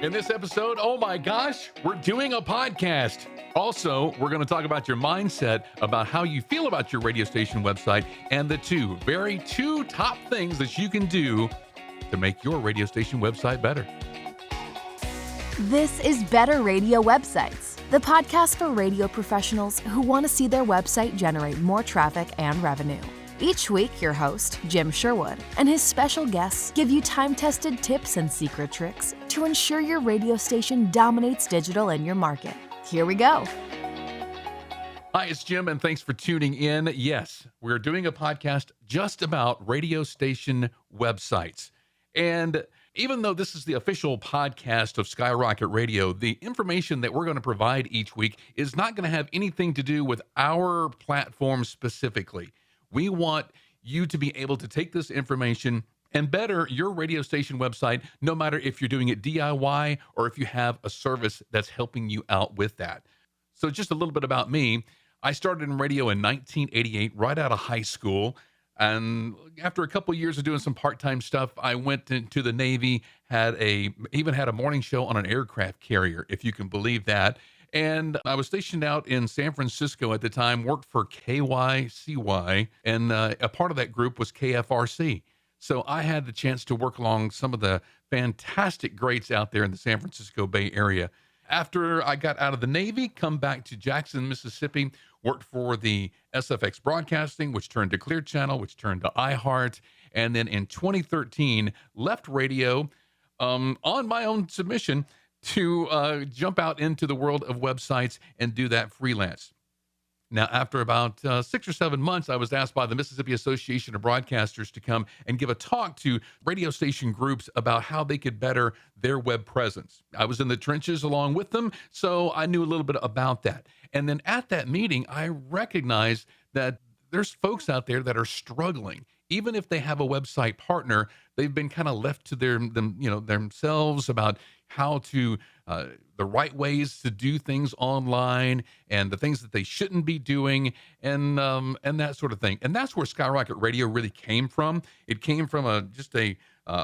In this episode, oh my gosh, we're doing a podcast. Also, we're going to talk about your mindset, about how you feel about your radio station website, and the two top things that you can do to make your radio station website better. This is Better Radio Websites, the podcast for radio professionals who want to see their website generate more traffic and revenue. Each week, your host, Jim Sherwood, and his special guests give you time-tested tips and secret tricks to ensure your radio station dominates digital in your market. Here we go. Hi, it's Jim, and thanks for tuning in. Yes, we're doing a podcast just about radio station websites. And even though this is the official podcast of Skyrocket Radio, the information that we're going to provide each week is not going to have anything to do with our platform specifically. We want you to be able to take this information and better your radio station website, no matter if you're doing it DIY or if you have a service that's helping you out with that. So just a little bit about me. I started in radio in 1988, right out of high school. And after a couple of years of doing some part-time stuff, I went into the Navy, even had a morning show on an aircraft carrier, if you can believe that. And I was stationed out in San Francisco at the time, worked for KYCY, and a part of that group was KFRC. So I had the chance to work along some of the fantastic greats out there in the San Francisco Bay Area. After I got out of the Navy, come back to Jackson, Mississippi, worked for the SFX Broadcasting, which turned to Clear Channel, which turned to iHeart. And then in 2013, left radio on my own submission to jump out into the world of websites and do that freelance. Now, after about 6 or 7 months, I was asked by the Mississippi Association of Broadcasters to come and give a talk to radio station groups about how they could better their web presence. I was in the trenches along with them, so I knew a little bit about that. And then at that meeting, I recognized that there's folks out there that are struggling. Even if they have a website partner, they've been kind of left to themselves about how to the right ways to do things online and the things that they shouldn't be doing and that sort of thing. And that's where Skyrocket Radio really came from. It came from just a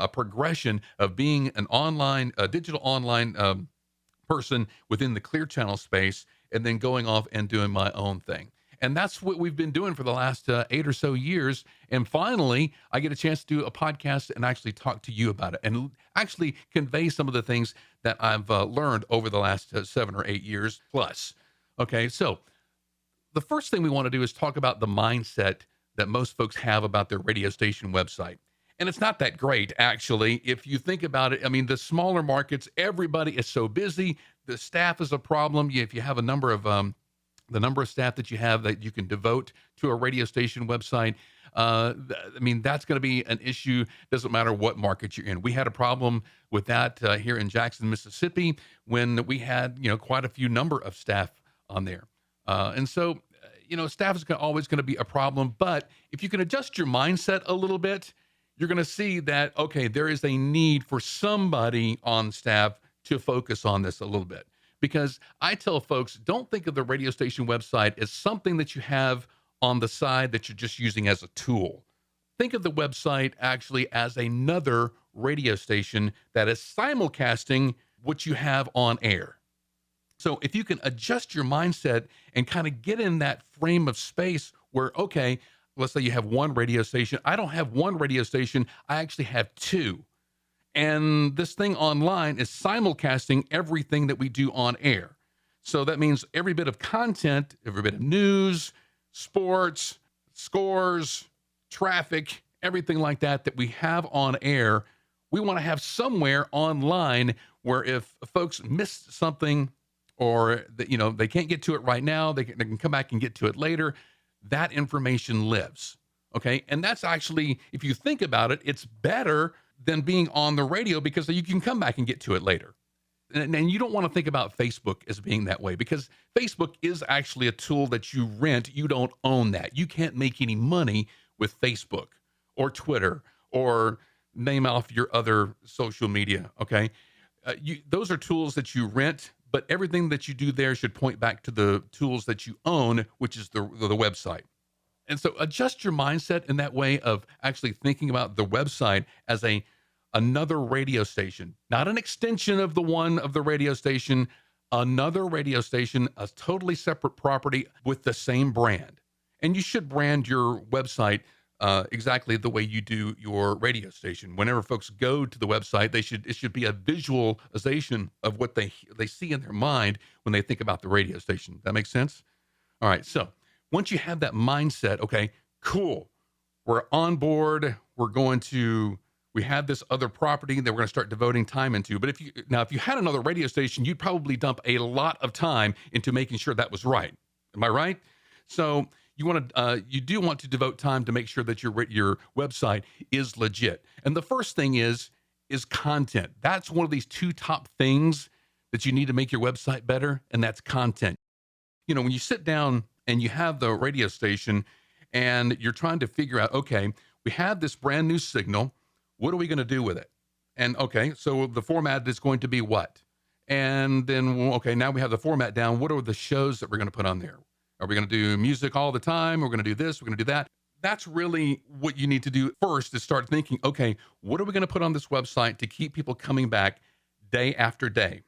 progression of being a digital online person within the Clear Channel space, and then going off and doing my own thing. And that's what we've been doing for the last 8 or so years. And finally, I get a chance to do a podcast and actually talk to you about it and actually convey some of the things that I've learned over the last 7 or 8 years plus. Okay, so the first thing we want to do is talk about the mindset that most folks have about their radio station website. And it's not that great, actually. If you think about it, I mean, the smaller markets, everybody is so busy. The staff is a problem. If you have a number of the number of staff that you have that you can devote to a radio station website, that's going to be an issue. Doesn't matter what market you're in. We had a problem with that here in Jackson, Mississippi, when we had, quite a few number of staff on there. And so, staff is always going to be a problem. But if you can adjust your mindset a little bit, you're going to see that, okay, there is a need for somebody on staff to focus on this a little bit. Because I tell folks, don't think of the radio station website as something that you have on the side that you're just using as a tool. Think of the website actually as another radio station that is simulcasting what you have on air. So if you can adjust your mindset and kind of get in that frame of space where, okay, let's say you have one radio station. I don't have one radio station. I actually have two. And this thing online is simulcasting everything that we do on air. So that means every bit of content, every bit of news, sports, scores, traffic, everything like that we have on air, we want to have somewhere online where if folks missed something or that, they can't get to it right now, they can come back and get to it later, that information lives. Okay. And that's actually, if you think about it, it's better than being on the radio because you can come back and get to it later. And you don't want to think about Facebook as being that way because Facebook is actually a tool that you rent. You don't own that. You can't make any money with Facebook or Twitter or name off your other social media, okay? Those are tools that you rent, but everything that you do there should point back to the tools that you own, which is the website. And so adjust your mindset in that way of actually thinking about the website as a another radio station, not an extension of the one of the radio station, another radio station, a totally separate property with the same brand. And you should brand your website exactly the way you do your radio station. Whenever folks go to the website, it should be a visualization of what they see in their mind when they think about the radio station. That makes sense? All right. So once you have that mindset, okay, cool. We're on board. We have this other property that we're going to start devoting time into. But if you had another radio station, you'd probably dump a lot of time into making sure that was right. Am I right? So you do want to devote time to make sure that your website is legit. And the first thing is content. That's one of these two top things that you need to make your website better, and that's content. When you sit down and you have the radio station and you're trying to figure out, okay, we have this brand new signal. What are we going to do with it? And okay, so the format is going to be what? And then, okay, now we have the format down. What are the shows that we're going to put on there? Are we going to do music all the time? We're going to do this. We're going to do that. That's really what you need to do first, is start thinking, okay, what are we going to put on this website to keep people coming back day after day?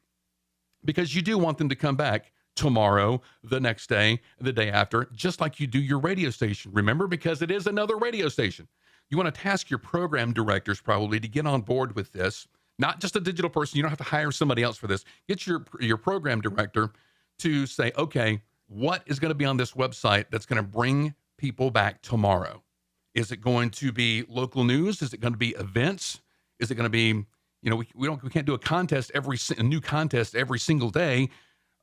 Because you do want them to come back tomorrow, the next day, the day after, just like you do your radio station. Remember, because it is another radio station. You want to task your program directors probably to get on board with this. Not just a digital person. You don't have to hire somebody else for this. Get your program director to say, okay, what is going to be on this website that's going to bring people back tomorrow? Is it going to be local news? Is it going to be events? Is it going to be, we can't do a new contest every single day.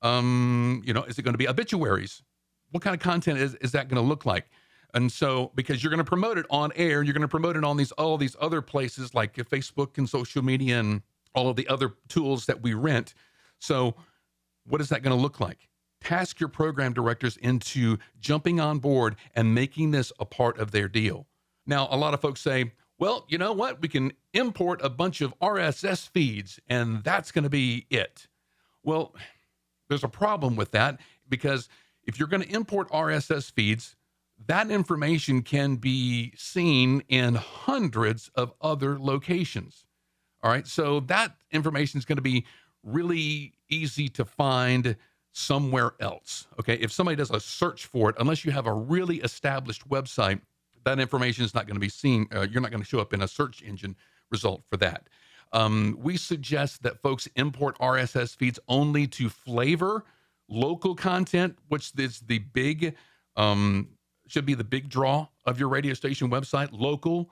Is it going to be obituaries? What kind of content is that going to look like? And so, because you're going to promote it on air, you're going to promote it on all these other places like Facebook and social media and all of the other tools that we rent. So what is that going to look like? Task your program directors into jumping on board and making this a part of their deal. Now, a lot of folks say, well, you know what? We can import a bunch of RSS feeds and that's going to be it. Well, there's a problem with that, because if you're going to import RSS feeds, that information can be seen in hundreds of other locations. All right. So that information is going to be really easy to find somewhere else. Okay. If somebody does a search for it, unless you have a really established website, that information is not going to be seen. You're not going to show up in a search engine result for that. We suggest that folks import RSS feeds only to flavor local content, which is the big, should be the big draw of your radio station website. Local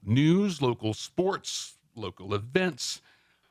news, local sports, local events,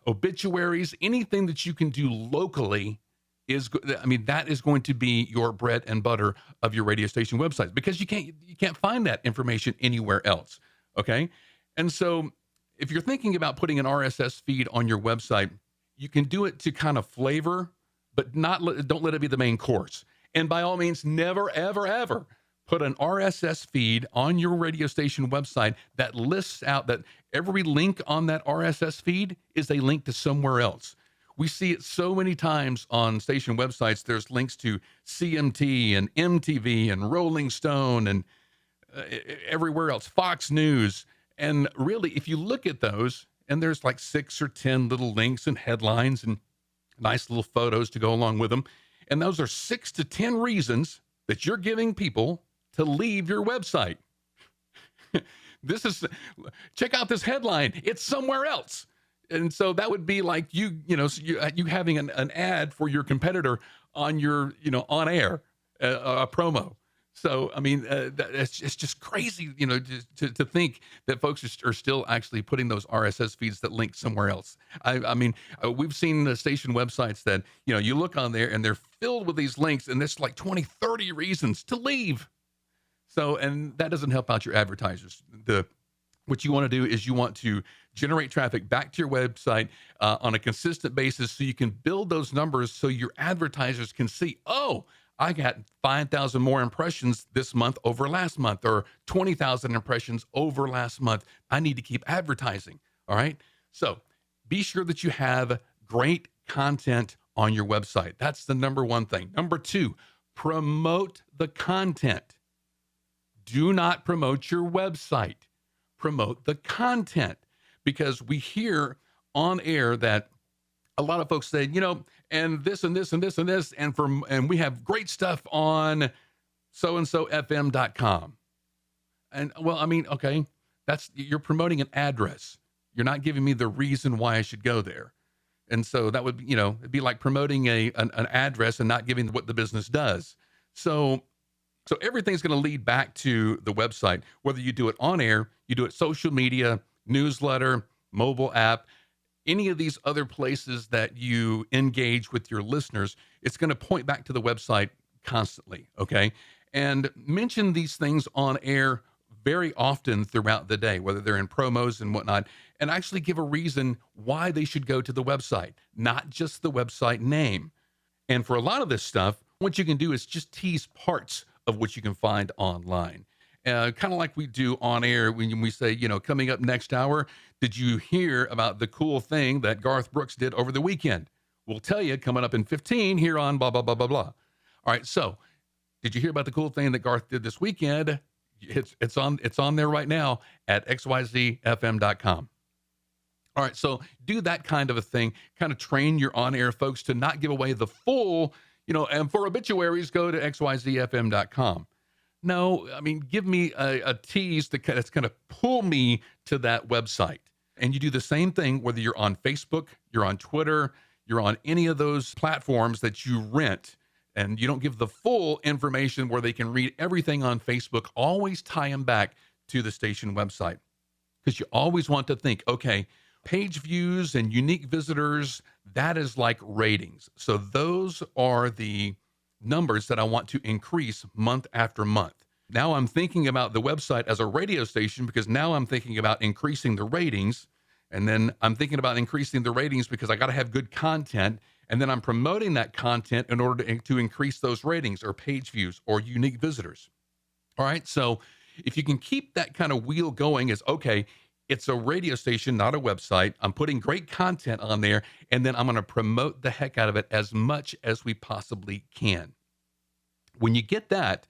obituaries, anything that you can do locally that is going to be your bread and butter of your radio station websites, because you can't find that information anywhere else. Okay. And so if you're thinking about putting an RSS feed on your website, you can do it to kind of flavor, but don't let it be the main course. And by all means, never, ever, ever put an RSS feed on your radio station website that lists out that every link on that RSS feed is a link to somewhere else. We see it so many times on station websites. There's links to CMT and MTV and Rolling Stone and everywhere else, Fox News. And really, if you look at those, and there's like 6 or 10 little links and headlines and nice little photos to go along with them. And those are 6 to 10 reasons that you're giving people to leave your website. Check out this headline. It's somewhere else. And so that would be like you having an ad for your competitor on your, on air, a promo. So, it's just crazy, to think that folks are still actually putting those RSS feeds that link somewhere else. We've seen the station websites that, you look on there and they're filled with these links and there's like 20, 30 reasons to leave. So, and that doesn't help out your advertisers. What you want to do is you want to generate traffic back to your website on a consistent basis so you can build those numbers so your advertisers can see, oh, I got 5,000 more impressions this month over last month, or 20,000 impressions over last month. I need to keep advertising. All right. So be sure that you have great content on your website. That's the number one thing. Number 2, promote the content. Do not promote your website. promote the content, because we hear on air that a lot of folks say, and this and this and this and this, and we have great stuff on so and so fm.com. And well, I mean, okay, you're promoting an address. You're not giving me the reason why I should go there. And so that would, it'd be like promoting an address and not giving what the business does. So everything's going to lead back to the website, whether you do it on air, you do it social media, newsletter, mobile app, any of these other places that you engage with your listeners, it's going to point back to the website constantly. Okay. And mention these things on air very often throughout the day, whether they're in promos and whatnot, and actually give a reason why they should go to the website, not just the website name. And for a lot of this stuff, what you can do is just tease parts of what you can find online. Kind of like we do on air when we say, coming up next hour, did you hear about the cool thing that Garth Brooks did over the weekend? We'll tell you coming up in 15 here on blah, blah, blah, blah, blah. All right, so did you hear about the cool thing that Garth did this weekend? It's on there right now at xyzfm.com. All right, so do that kind of a thing, kind of train your on-air folks to not give away the full, and for obituaries, go to xyzfm.com. No, I mean, give me a tease that's going to pull me to that website. And you do the same thing, whether you're on Facebook, you're on Twitter, you're on any of those platforms that you rent, and you don't give the full information where they can read everything on Facebook. Always tie them back to the station website, because you always want to think, okay, page views and unique visitors, that is like ratings. So those are the numbers that I want to increase month after month. Now I'm thinking about the website as a radio station, because now I'm thinking about increasing the ratings. And then I'm thinking about increasing the ratings because I got to have good content. And then I'm promoting that content in order to increase those ratings or page views or unique visitors. All right. So if you can keep that kind of wheel going, is okay, it's a radio station, not a website. I'm putting great content on there, and then I'm going to promote the heck out of it as much as we possibly can. When you get that,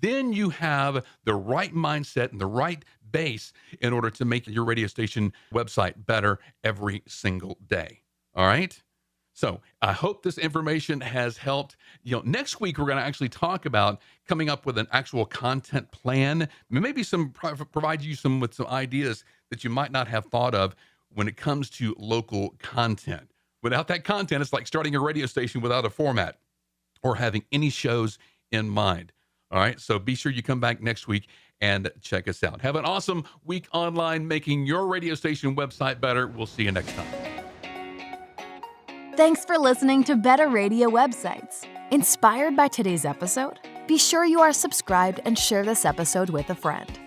then you have the right mindset and the right base in order to make your radio station website better every single day. All right? So I hope this information has helped. Next week, we're going to actually talk about coming up with an actual content plan, maybe provide you with some ideas that you might not have thought of when it comes to local content. Without that content, it's like starting a radio station without a format or having any shows in mind. All right. So be sure you come back next week and check us out. Have an awesome week online, making your radio station website better. We'll see you next time. Thanks for listening to Better Radio Websites. Inspired by today's episode? Be sure you are subscribed and share this episode with a friend.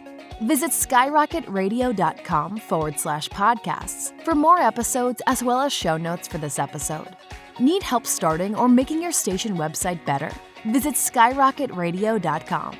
Visit skyrocketradio.com/podcasts for more episodes as well as show notes for this episode. Need help starting or making your station website better? Visit skyrocketradio.com.